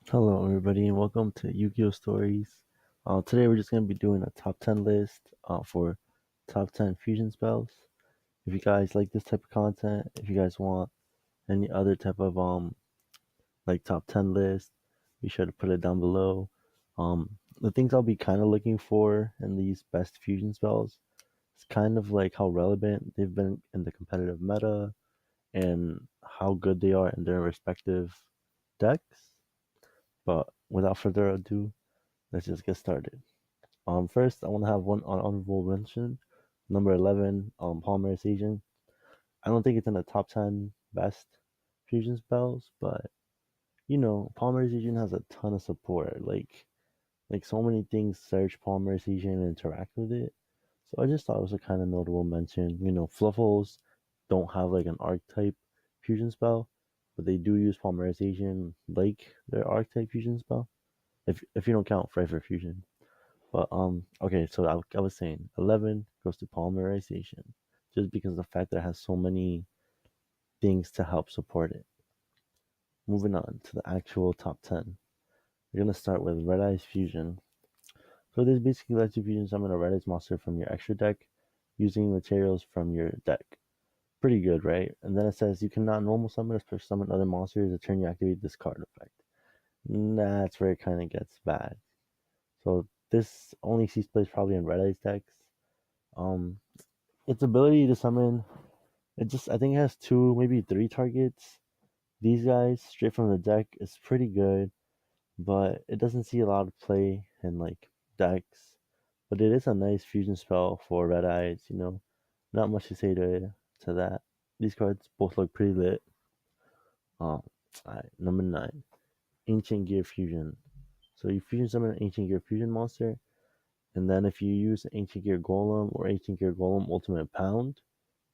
Hello, everybody, and welcome to YuGiOh Stories. Today, we're just going to be doing a top 10 list for top 10 fusion spells. If you guys like this type of content, if you guys want any other type of like top 10 list, be sure to put it down below. The things I'll be kind of looking for in these best fusion spells is kind of like how relevant they've been in the competitive meta and how good they are in their respective decks. But without further ado, let's just get started. First, I want to have one honorable mention. Number 11, Polymerization. I don't think it's in the top 10 best fusion spells, but Polymerization has a ton of support. Like so many things search Polymerization and interact with it. So I just thought it was a kind of notable mention. Fluffles don't have like an archetype fusion spell, but they do use Polymerization like their archetype fusion spell. If you don't count Pfeiffer Fusion. But okay, so I was saying 11 goes to polymerization, just because of the fact that it has so many things to help support it. Moving on to the actual top 10, we're gonna start with Red Eyes Fusion. So this basically lets you fusion summon a Red Eyes monster from your extra deck using materials from your deck. Pretty good, right? And then it says you cannot normal summon or special summon other monsters the turn you activate this card effect. That's where it kind of gets bad. So this only sees plays probably in Red Eyes decks. Um, its ability to summon, I think it has two, maybe three targets. These guys straight from the deck is pretty good, but it doesn't see a lot of play in like decks. But it is a nice fusion spell for Red Eyes. Not much to say to that. These cards both look pretty lit. Um, alright, number 9, Ancient Gear Fusion. So you fusion summon an Ancient Gear Fusion monster, and then if you use Ancient Gear Golem or Ancient Gear Golem Ultimate Pound,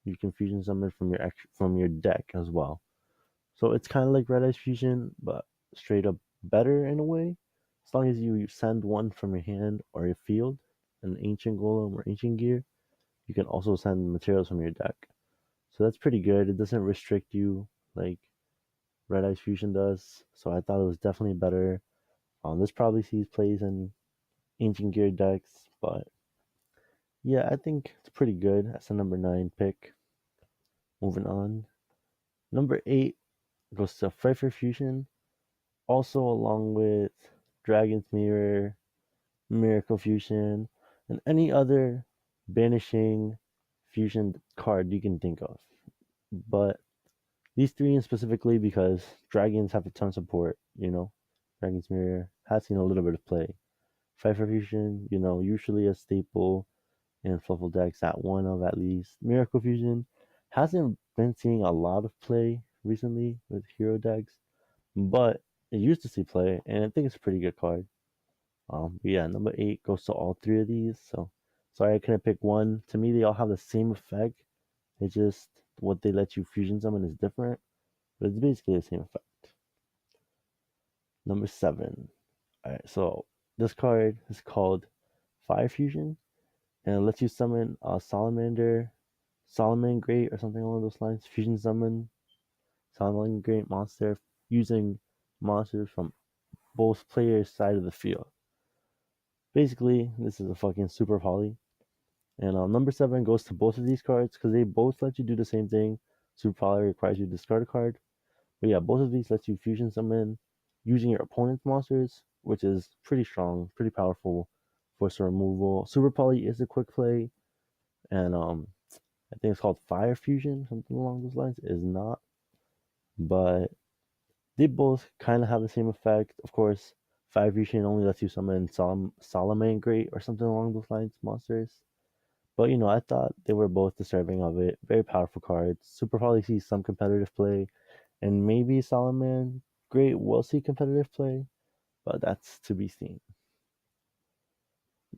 you can fusion summon from your deck as well. So it's kind of like Red Eyes Fusion, but straight up better in a way. As long as you send one from your hand or your field, an Ancient Golem or Ancient Gear, you can also send materials from your deck. So that's pretty good. It doesn't restrict you like Red Eyes Fusion does. So I thought it was definitely better. This probably sees plays in Ancient Gear decks, but yeah, I think it's pretty good as a number 9 pick. Moving on. Number 8 goes to Pfeiffer Fusion, also along with Dragon's Mirror, Miracle Fusion, and any other banishing fusion card you can think of. But these three in specifically because dragons have a ton of support, Dragon's Mirror has seen a little bit of play. Pfeiffer Fusion, usually a staple in Fluffle decks at one of at least. Miracle Fusion hasn't been seeing a lot of play recently with hero decks, but it used to see play, and I think it's a pretty good card. But yeah, number 8 goes to all three of these. So sorry I couldn't pick one. To me, they all have the same effect. It's just what they let you fusion summon is different, but it's basically the same effect. Number 7. Alright, so this card is called Fire Fusion, and it lets you summon a Salamander, Salamangreat, or something along those lines. Fusion summon Salamangreat monster using monsters from both players' side of the field. Basically, this is a fucking super poly. And number 7 goes to both of these cards because they both let you do the same thing. Super poly requires you to discard a card. But yeah, both of these let you fusion summon using your opponent's monsters, which is pretty strong, pretty powerful for some removal. Super poly is a quick play, and I think it's called Fire Fusion, something along those lines. It is not, but they both kind of have the same effect. Of course, Fire Fusion only lets you summon Salamangreat or something along those lines monsters. But I thought they were both deserving of it. Very powerful cards. Super probably sees some competitive play, and maybe Great will see competitive play, but that's to be seen.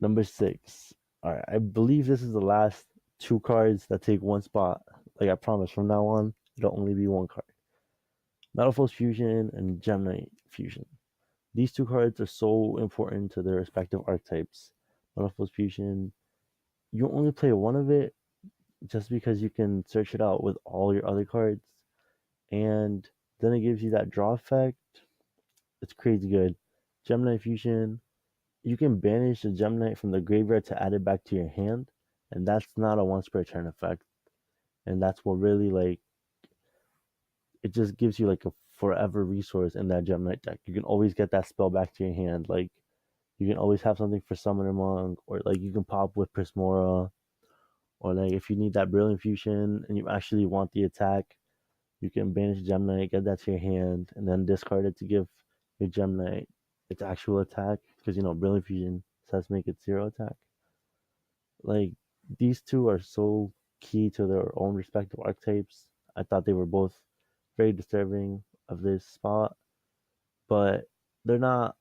Number 6. All right, I believe this is the last two cards that take one spot. Like I promise, from now on, it'll only be one card. Metalforce Fusion and Gemini Fusion. These two cards are so important to their respective archetypes. Metalforce Fusion, you only play one of it just because you can search it out with all your other cards, and then it gives you that draw effect. It's crazy good. Gemini Fusion, you can banish a Gemini from the graveyard to add it back to your hand, and that's not a once per turn effect. And that's what really like it just gives you like a forever resource in that Gemini deck. You can always get that spell back to your hand. Like you can always have something for Summoner Monk, or like you can pop with Prismora, or like if you need that Brilliant Fusion and you actually want the attack, you can banish Gemini, get that to your hand, and then discard it to give your Gemini its actual attack. Because Brilliant Fusion says make it zero attack. Like these two are so key to their own respective archetypes. I thought they were both very deserving of this spot, but they're not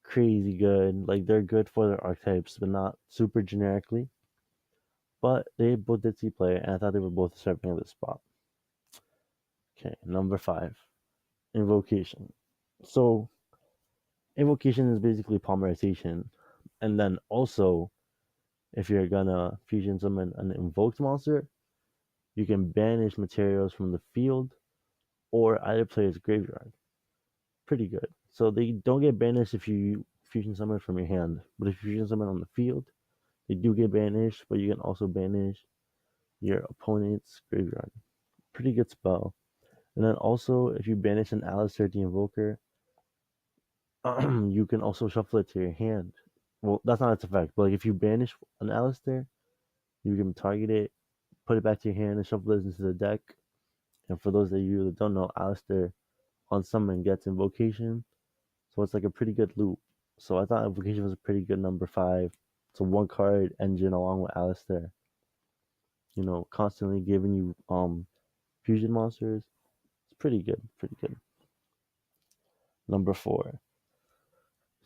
crazy good. Like they're good for their archetypes, but not super generically. But they both did see play, and I thought they were both deserving of this spot. Okay, number 5, Invocation. So Invocation is basically polymerization, and then also if you're gonna fusion summon an invoked monster, you can banish materials from the field or either player's graveyard. Pretty good. So they don't get banished if you fusion summon from your hand, but if you fusion summon on the field, they do get banished, but you can also banish your opponent's graveyard. Pretty good spell. And then also, if you banish an Alistair the Invoker, you can also shuffle it to your hand. Well, that's not its effect, but like if you banish an Alistair, you can target it, put it back to your hand, and shuffle it into the deck. And for those of you that don't know, Alistair on summon gets Invocation, so it's like a pretty good loop. So I thought Invocation was a pretty good number 5. It's a one card engine along with Alistair. Constantly giving you fusion monsters. It's pretty good, pretty good. Number 4,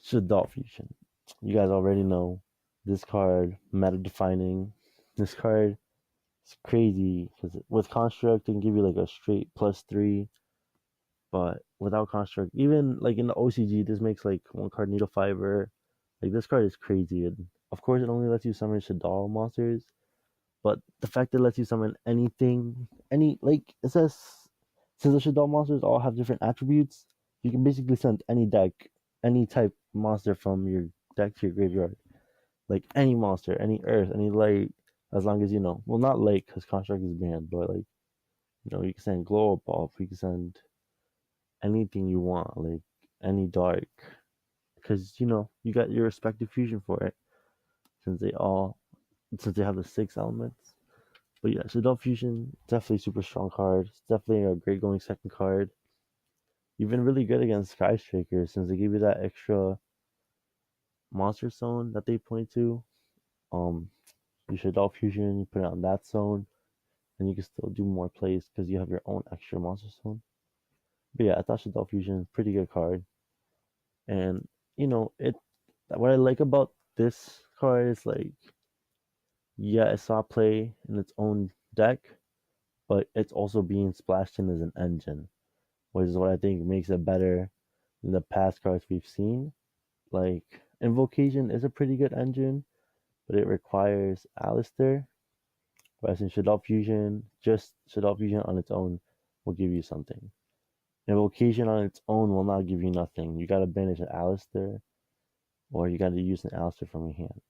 YuGiOh Fusion. You guys already know this card, meta defining. This card is crazy because with construct it can give you like a straight +3, but without construct, even like in the OCG, this makes like one card needle fiber. Like this card is crazy, and of course it only lets you summon YuGiOh monsters, but the fact that it lets you summon anything, like it says, since the YuGiOh monsters all have different attributes, you can basically send any deck, any type monster from your deck to your graveyard. Like any monster, any earth, any light, as long as well, not light because construct is banned, but like you can send glow up off, you can send anything you want, like any dark, because you got your respective fusion for it, since they have the 6 elements. But yeah, YuGiOh Fusion, definitely super strong card. It's definitely a great going second card. You've been really good against Skyscraper since they give you that extra monster zone that they point to. Um, you YuGiOh Fusion, you put it on that zone, and you can still do more plays because you have your own extra monster zone. But yeah, I thought YuGiOh Fusion pretty good card, and it. What I like about this card is like, yeah, it saw play in its own deck, but it's also being splashed in as an engine, which is what I think makes it better than the past cards we've seen. Like Invocation is a pretty good engine, but it requires Alistair. Whereas in YuGiOh Fusion, just YuGiOh Fusion on its own will give you something. Invocation on its own will not give you nothing. You gotta banish an Alistair, or you gotta use an Alistair from your hand.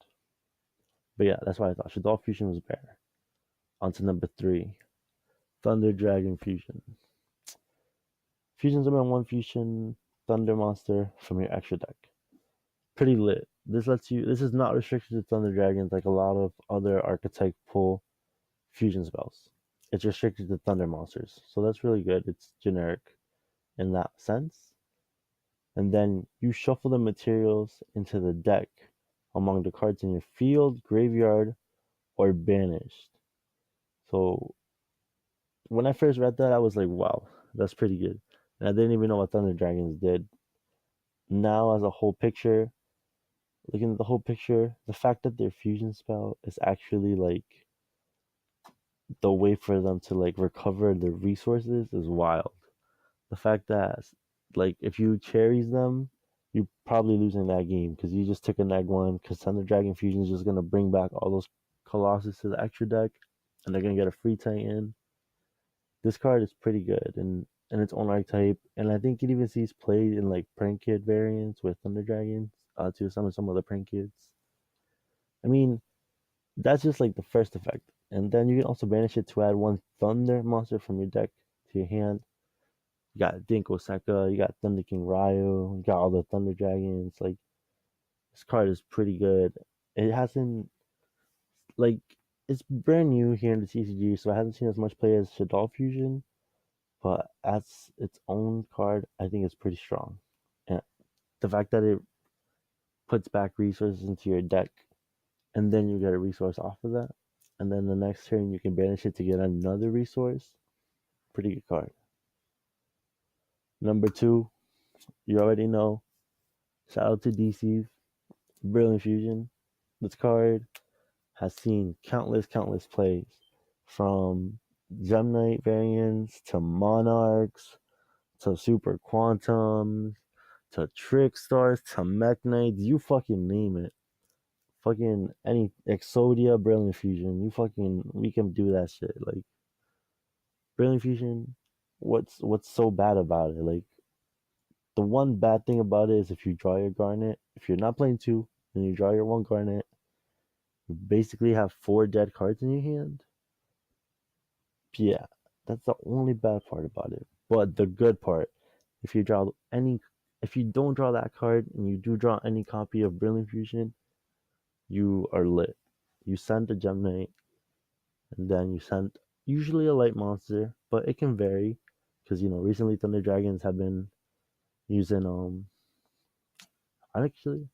But yeah, that's why I thought YuGiOh Fusion was better. On to number 3, Thunder Dragon Fusion. Fusion summon 1 Fusion Thunder monster from your extra deck. Pretty lit. This is not restricted to Thunder Dragons like a lot of other archetypal fusion spells. It's restricted to Thunder monsters. So that's really good. It's generic in that sense. And then you shuffle the materials into the deck among the cards in your field, graveyard, or banished. So when I first read that, I was like, wow, that's pretty good. And I didn't even know what Thunder Dragons did. Now, as a whole picture, looking at the whole picture, the fact that their fusion spell is actually like the way for them to like recover their resources is wild. The fact that like if you cherries them, you probably losing that game because you just took a neg one because Thunder Dragon Fusion is just gonna bring back all those Colossus to the extra deck, and they're gonna get a free Titan. This card is pretty good, and in its own archetype, and I think it even sees played in like prank kid variants with Thunder Dragons to some of the prank kids. I mean, that's just like the first effect, and then you can also banish it to add one Thunder monster from your deck to your hand. You got Dinko Seka, you got Thunder King Ryo, you got all the Thunder Dragons. Like this card is pretty good. It hasn't like it's brand new here in the TCG, so I haven't seen as much play as Shadow Fusion. But as its own card, I think it's pretty strong. And the fact that it puts back resources into your deck, and then you get a resource off of that, and then the next turn you can banish it to get another resource. Pretty good card. Number two, you already know. Shout out to DC, Brilliant Fusion. This card has seen countless plays, from Gemini variants to Monarchs to Super Quantums to Trick Stars to Mech Knights. You fucking name it. Fucking any Exodia, Brilliant Fusion. We can do that shit. Like Brilliant Fusion. What's so bad about it? Like the one bad thing about it is if you draw your Garnet, if you're not playing two and you draw your one Garnet, you basically have four dead cards in your hand. Yeah, that's the only bad part about it. But the good part, if you draw any, if you don't draw that card and you do draw any copy of Brilliant Fusion, you are lit. You send a Gemini, and then you send usually a light monster, but it can vary because recently Thunder Dragons have been using actually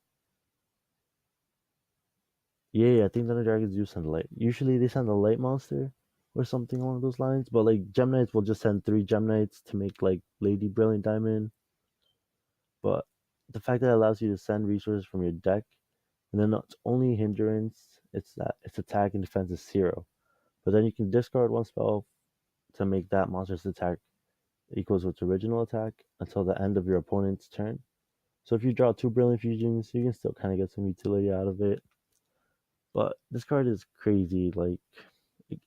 yeah, I think Thunder Dragons do send light. Usually they send a light monster or something along those lines, but like Geminites will just send three Geminites to make like Lady Brilliant Diamond. But the fact that it allows you to send resources from your deck, and then its only hindrance, it's that its attack and defense is 0. But then you can discard one spell to make that monster's attack equals its original attack until the end of your opponent's turn. So if you draw two Brilliant Fusions, you can still kind of get some utility out of it. But this card is crazy. Like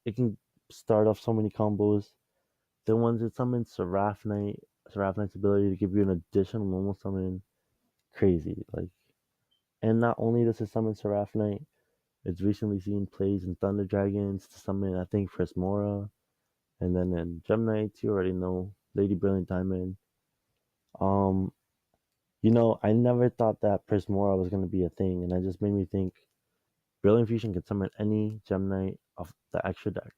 it can start off so many combos. Then once it summons Seraphite, ability to give you an additional normal summon, crazy. Like, and not only does it summon Seraphite, it's recently seen plays in Thunder Dragons to summon I think Prismora, and then in Geminites you already know Lady Brilliant Diamond. Um, I never thought that Prismora was gonna be a thing, and that just made me think Brilliant Fusion can summon any Gemini of the extra deck.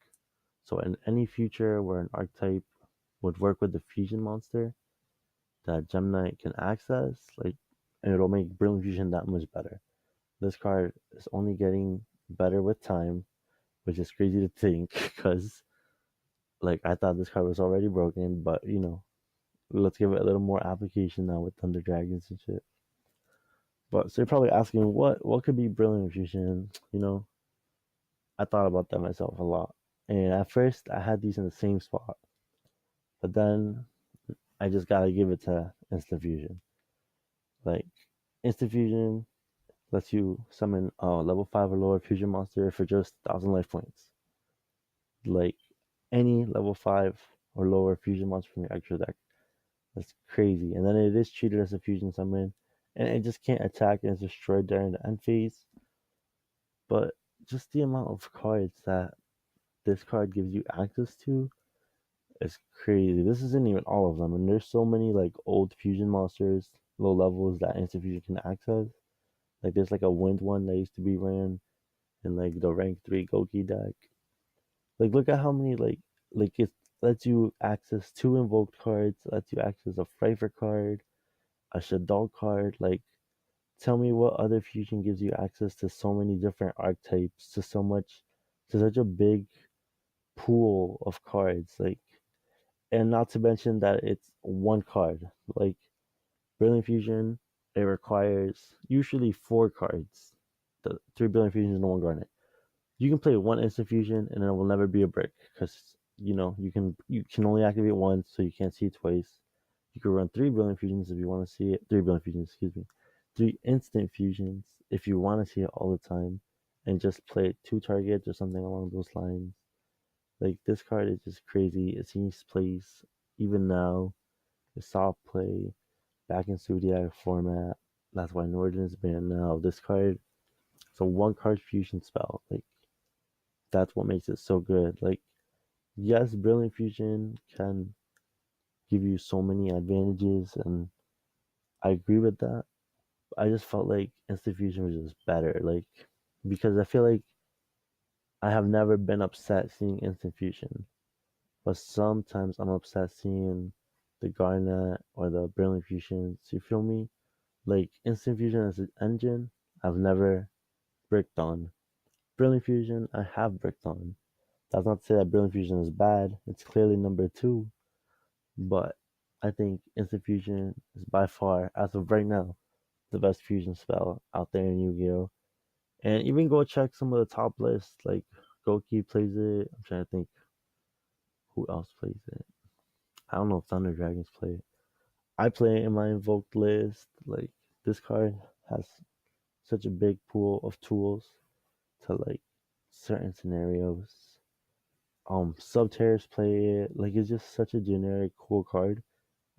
So in any future where an archetype would work with the fusion monster that Gemini can access, like, and it'll make Brilliant Fusion that much better. This card is only getting better with time, which is crazy to think because like I thought this card was already broken, but let's give it a little more application now with Thunder Dragons and shit. But so you're probably asking what could be Brilliant Fusion? I thought about that myself a lot. And at first I had these in the same spot. But then I just gotta give it to Instant Fusion. Like Instant Fusion lets you summon a level 5 or lower fusion monster for just 1,000 life points. Like any level 5 or lower fusion monster from your extra deck. That's crazy. And then it is treated as a fusion summon. And it just can't attack and it's destroyed during the end phase. But just the amount of cards that this card gives you access to is crazy. This isn't even all of them. And there's so many like old fusion monsters, low levels that Instant Fusion can access. Like there's like a wind one that used to be ran in like the rank 3 Goki deck. Like look at how many like it lets you access two invoked cards, lets you access a Frifer card, a Shadow card. Like tell me what other fusion gives you access to so many different archetypes, to such a big pool of cards. Like, and not to mention that it's one card. Like Brilliant Fusion, it requires usually 4 cards. The 3 Brilliant Fusions and one Garnet. You can play one Instant Fusion and it will never be a brick because you can only activate once, so you can't see it twice. You can run 3 Brilliant Fusions if you want to see it. 3 Brilliant Fusions, excuse me. 3 Instant Fusions if you want to see it all the time, and just play 2 targets or something along those lines. Like this card is just crazy. It seems plays even now, it's soft play, back in Zodiac format. That's why Northern's banned now. This card, it's a one card fusion spell. Like, that's what makes it so good. Like, yes, Brilliant Fusion can give you so many advantages, and I agree with that. I just felt like Instant Fusion was just better. Like, because I feel like I have never been upset seeing Instant Fusion, but sometimes I'm upset seeing the Garnet or the Brilliant Fusions. You feel me? Like Instant Fusion as an engine, I've never bricked on. Brilliant Fusion, I have bricked on. That's not to say that Brilliant Fusion is bad. It's clearly number two, but I think Instant Fusion is by far, as of right now, the best fusion spell out there in Yu-Gi-Oh! And even go check some of the top lists, like Goki plays it. I'm trying to think who else plays it. I don't know if Thunder Dragons play it. I play it in my invoked list. Like this card has such a big pool of tools to like certain scenarios. Subterrors play it. Like it's just such a generic cool card.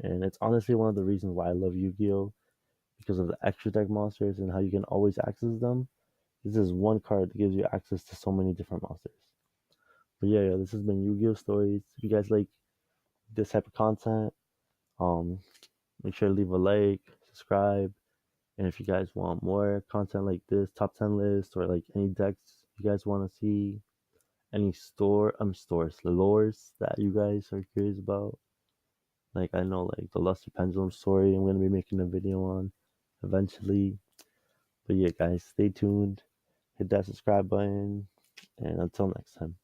And it's honestly one of the reasons why I love Yu-Gi-Oh! Because of the extra deck monsters and how you can always access them. This is one card that gives you access to so many different monsters. But yeah, this has been Yu-Gi-Oh! Stories. If you guys like this type of content, um, make sure to leave a like, subscribe, and if you guys want more content like this, top 10 list, or like any decks you guys want to see, any stores, the lores that you guys are curious about. Like I know like the Luster Pendulum story I'm gonna be making a video on eventually. But yeah guys, stay tuned, hit that subscribe button, and until next time.